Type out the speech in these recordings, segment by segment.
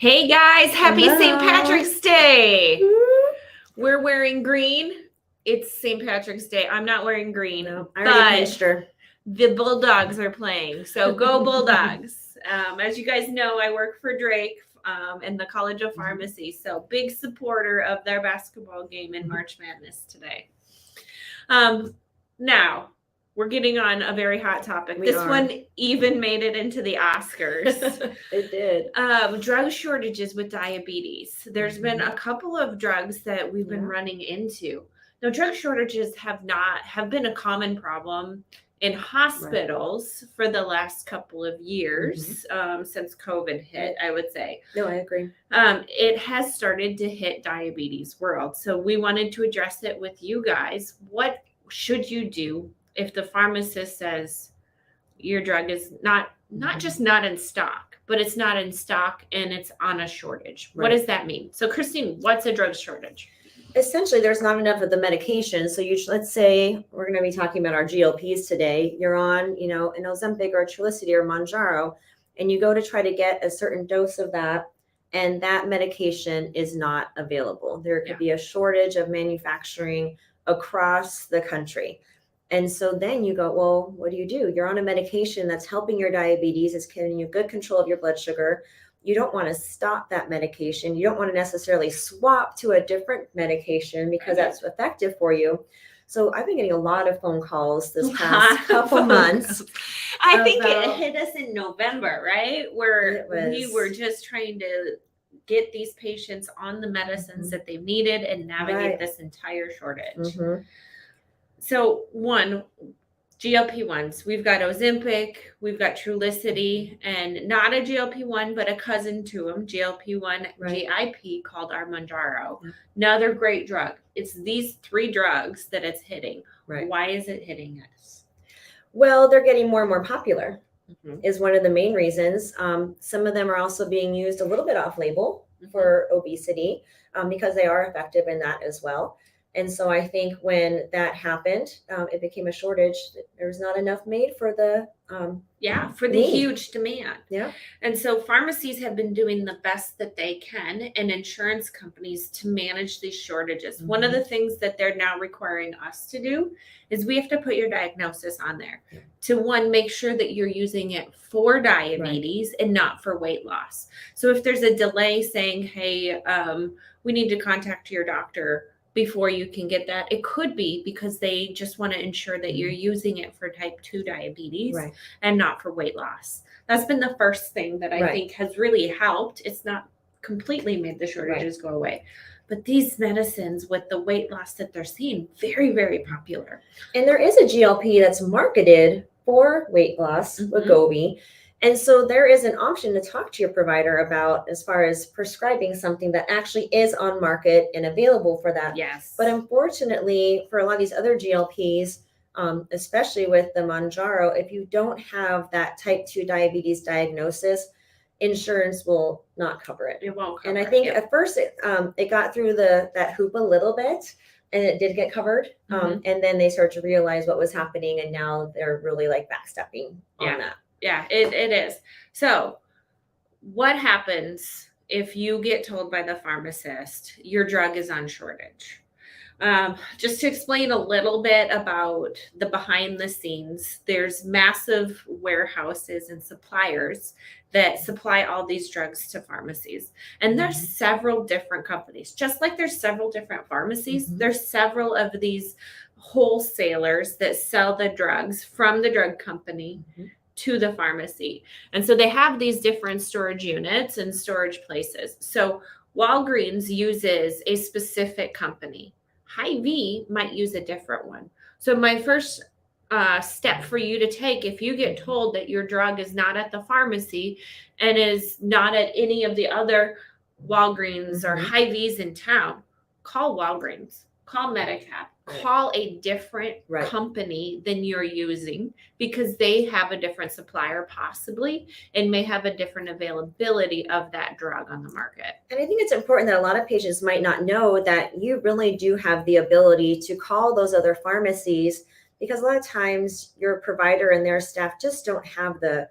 Hey guys, happy St. Hello. Patrick's Day. We're wearing green. It's St. Patrick's Day. I'm not wearing green, No, I already pinched her. the Bulldogs are playing. So go Bulldogs. As you guys know, I work for Drake in the College of Pharmacy. So big supporter of their basketball game in March Madness today. Now, we're getting on a very hot topic. This one even made it into the Oscars. It did. Drug shortages with diabetes. There's been a couple of drugs that we've been running into. Now, drug shortages have been a common problem in hospitals for the last couple of years since COVID hit, I would say. No, I agree. It has started to hit diabetes world. So we wanted to address it with you guys. What should you do if the pharmacist says your drug is not just not in stock, but it's not in stock and it's on a shortage? What does that mean? So Christine, what's a drug shortage? Essentially, there's not enough of the medication. So let's say we're going to be talking about our GLPs today. You're on, an Ozempic or a Trulicity or Mounjaro, and you go to try to get a certain dose of that, and that medication is not available. There could be a shortage of manufacturing across the country. And so then you go, well, what do? You're on a medication that's helping your diabetes. It's giving you good control of your blood sugar. You don't want to stop that medication. You don't want to necessarily swap to a different medication because that's effective for you. So I've been getting a lot of phone calls this past couple months. I think it hit us in November, right? Where we were just trying to get these patients on the medicines that they needed and navigate this entire shortage. So one, GLP-1s, we've got Ozempic, we've got Trulicity, and not a GLP-1, but a cousin to them, GLP-1 GIP called our Mounjaro. Another great drug. It's these three drugs that it's hitting. Why is it hitting us? Well, they're getting more and more popular is one of the main reasons. Some of them are also being used a little bit off-label for obesity because they are effective in that as well. And so I think when that happened, it became a shortage. There was not enough made for the huge demand. And so pharmacies have been doing the best that they can, and insurance companies to manage these shortages. One of the things that they're now requiring us to do is we have to put your diagnosis on there to make sure that you're using it for diabetes and not for weight loss. So if there's a delay saying, hey, we need to contact your doctor before you can get that, it could be because they just want to ensure that you're using it for type 2 diabetes and not for weight loss. That's been the first thing that I think has really helped. It's not completely made the shortages go away, but these medicines with the weight loss that they're seeing, very, very popular. And there is a GLP that's marketed for weight loss, Wegovy. And so there is an option to talk to your provider about as far as prescribing something that actually is on market and available for that. But unfortunately, for a lot of these other GLPs, especially with the Mounjaro, if you don't have that type 2 diabetes diagnosis, insurance will not cover it. It won't cover it. And I think at first it got through that hoop a little bit, and it did get covered. And then they started to realize what was happening, and now they're really backstepping on that. Yeah, it is. So what happens if you get told by the pharmacist your drug is on shortage? Just to explain a little bit about the behind the scenes, there's massive warehouses and suppliers that supply all these drugs to pharmacies. And there's several different companies. Just like there's several different pharmacies, there's several of these wholesalers that sell the drugs from the drug company to the pharmacy. And so they have these different storage units and storage places. So Walgreens uses a specific company. Hy-Vee might use a different one. So my first step for you to take, if you get told that your drug is not at the pharmacy and is not at any of the other Walgreens or Hy-Vees in town, call Walgreens, call Medicap, call a different company than you're using, because they have a different supplier possibly and may have a different availability of that drug on the market. And I think it's important that a lot of patients might not know that you really do have the ability to call those other pharmacies, because a lot of times your provider and their staff just don't have the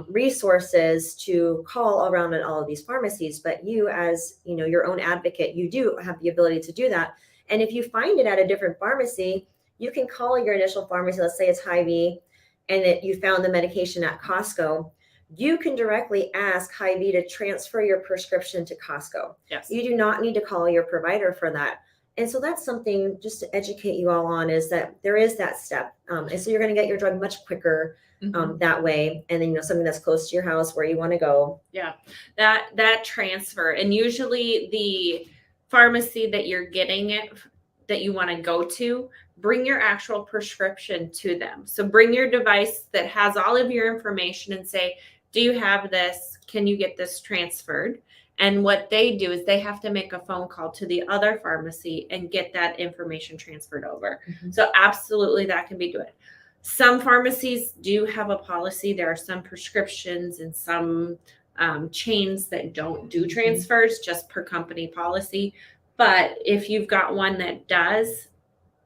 resources to call around at all of these pharmacies, but you as, your own advocate, you do have the ability to do that. And if you find it at a different pharmacy, you can call your initial pharmacy. Let's say it's Hy-Vee and that you found the medication at Costco. You can directly ask Hy-Vee to transfer your prescription to Costco. Yes. You do not need to call your provider for that. And so that's something just to educate you all on, is that there is that step. And so you're going to get your drug much quicker that way. And then, something that's close to your house where you want to go. Yeah, that transfer. And usually the pharmacy that you're getting it, that you want to go to, bring your actual prescription to them. So bring your device that has all of your information and say, do you have this? Can you get this transferred? And what they do is they have to make a phone call to the other pharmacy and get that information transferred over. So absolutely that can be good. Some pharmacies do have a policy. There are some prescriptions and some chains that don't do transfers, just per company policy. But if you've got one that does,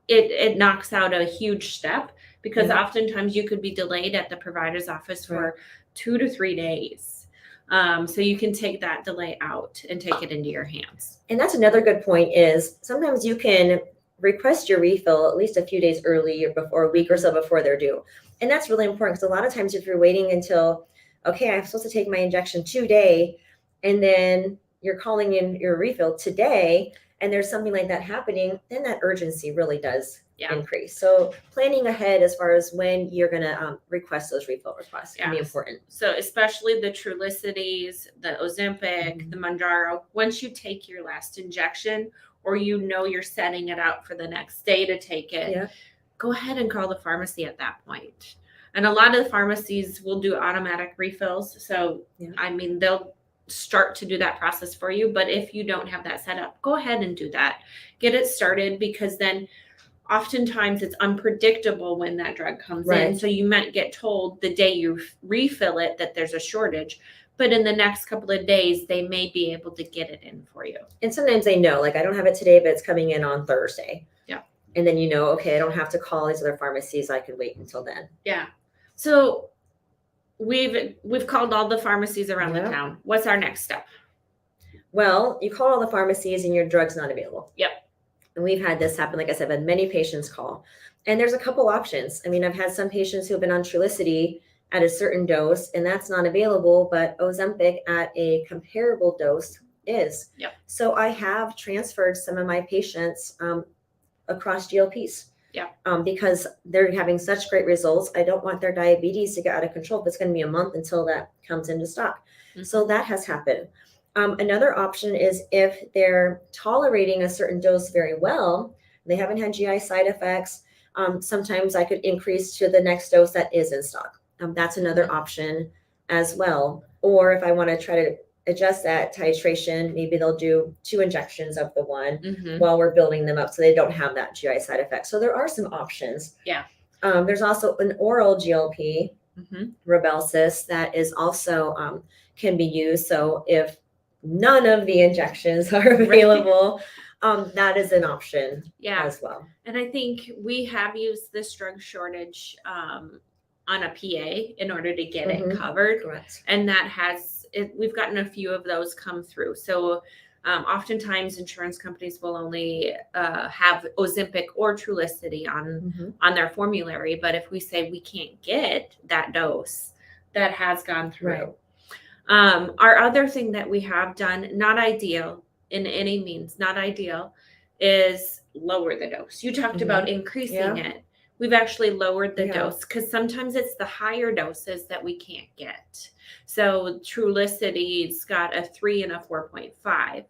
it knocks out a huge step, because oftentimes you could be delayed at the provider's office for 2 to 3 days. So you can take that delay out and take it into your hands. And that's another good point, is sometimes you can request your refill at least a few days early or a week or so before they're due. And that's really important, because a lot of times if you're waiting until, okay, I'm supposed to take my injection today, and then you're calling in your refill today, and there's something like that happening, then that urgency really does increase. So planning ahead as far as when you're going to request those refill requests can be important. So especially the Trulicities, the Ozempic, the Mounjaro, once you take your last injection, or you're setting it out for the next day to take it, go ahead and call the pharmacy at that point. And a lot of the pharmacies will do automatic refills. So, they'll start to do that process for you. But if you don't have that set up, go ahead and do that. Get it started, because then oftentimes it's unpredictable when that drug comes in. So you might get told the day you refill it that there's a shortage, but in the next couple of days, they may be able to get it in for you. And sometimes they know, like, I don't have it today, but it's coming in on Thursday. Yeah. And then, okay, I don't have to call these other pharmacies. I can wait until then. Yeah. So we've called all the pharmacies around the town. What's our next step? Well, you call all the pharmacies and your drug's not available. Yep. And we've had this happen. Like I said, I've had many patients call. And there's a couple options. I've had some patients who have been on Trulicity at a certain dose, and that's not available, but Ozempic at a comparable dose is. Yep. So I have transferred some of my patients across GLPs. Yeah. Because they're having such great results. I don't want their diabetes to get out of control. It's going to be a month until that comes into stock. So that has happened. Another option is if they're tolerating a certain dose very well, they haven't had GI side effects. Sometimes I could increase to the next dose that is in stock. That's another option as well. Or if I want to try to adjust that titration, maybe they'll do 2 injections of the one while we're building them up, so they don't have that GI side effect. So there are some options. Yeah. There's also an oral GLP, Rybelsus, that is also can be used. So if none of the injections are available, that is an option as well. And I think we have used this drug shortage on a PA in order to get it covered. Correct. And that we've gotten a few of those come through. So oftentimes insurance companies will only have Ozempic or Trulicity on their formulary. But if we say we can't get that dose, that has gone through. Right. Our other thing that we have done, not ideal in any means, not ideal, is lower the dose. You talked about increasing it. We've actually lowered the dose, because sometimes it's the higher doses that we can't get. So Trulicity's got a 3 and a 4.5.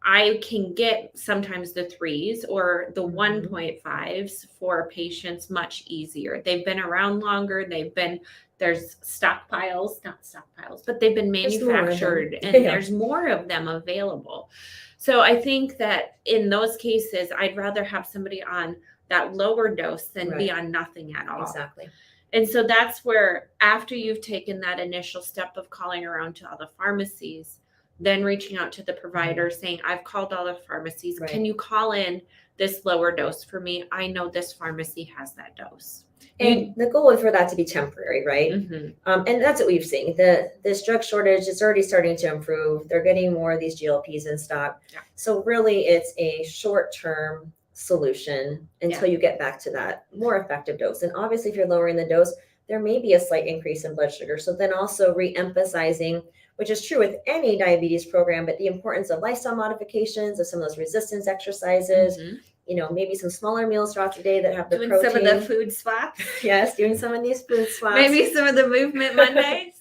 I can get sometimes the 3s or the 1.5s for patients much easier. They've been around longer. There's not stockpiles, but they've been manufactured and there's more of them available. So I think that in those cases, I'd rather have somebody on that lower dose than be on nothing at all. Exactly. And so that's where, after you've taken that initial step of calling around to all the pharmacies, then reaching out to the provider saying, I've called all the pharmacies. Can you call in this lower dose for me? I know this pharmacy has that dose. And the goal is for that to be temporary, right? Mm-hmm. And that's what we've seen. This drug shortage is already starting to improve. They're getting more of these GLPs in stock. Yeah. So really, it's a short-term solution until you get back to that more effective dose. And obviously, if you're lowering the dose, there may be a slight increase in blood sugar. So then also re-emphasizing, which is true with any diabetes program, but the importance of lifestyle modifications, of some of those resistance exercises, maybe some smaller meals throughout the day that have the doing protein. Some of the food swaps. Yes, doing some of these food swaps. Maybe some of the movement Mondays.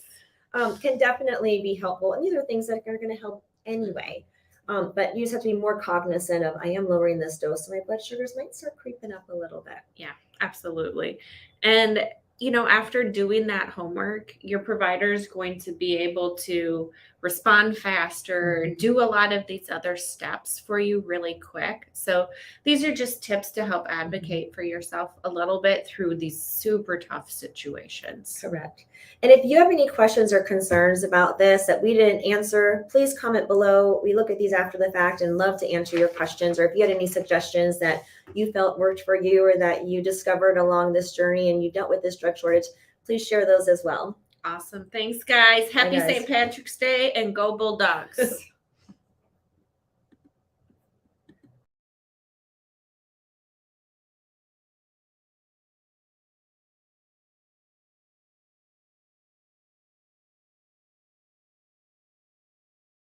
Can definitely be helpful. And these are things that are going to help anyway. But you just have to be more cognizant of, I am lowering this dose, so my blood sugars might start creeping up a little bit. Yeah, absolutely. And, after doing that homework, your provider is going to be able to respond faster, do a lot of these other steps for you really quick. So these are just tips to help advocate for yourself a little bit through these super tough situations. Correct. And if you have any questions or concerns about this that we didn't answer, please comment below. We look at these after the fact and love to answer your questions. Or if you had any suggestions that you felt worked for you or that you discovered along this journey and you dealt with this drug shortage, please share those as well. Awesome. Thanks, guys. Happy Bye, guys. St. Patrick's Day and go Bulldogs.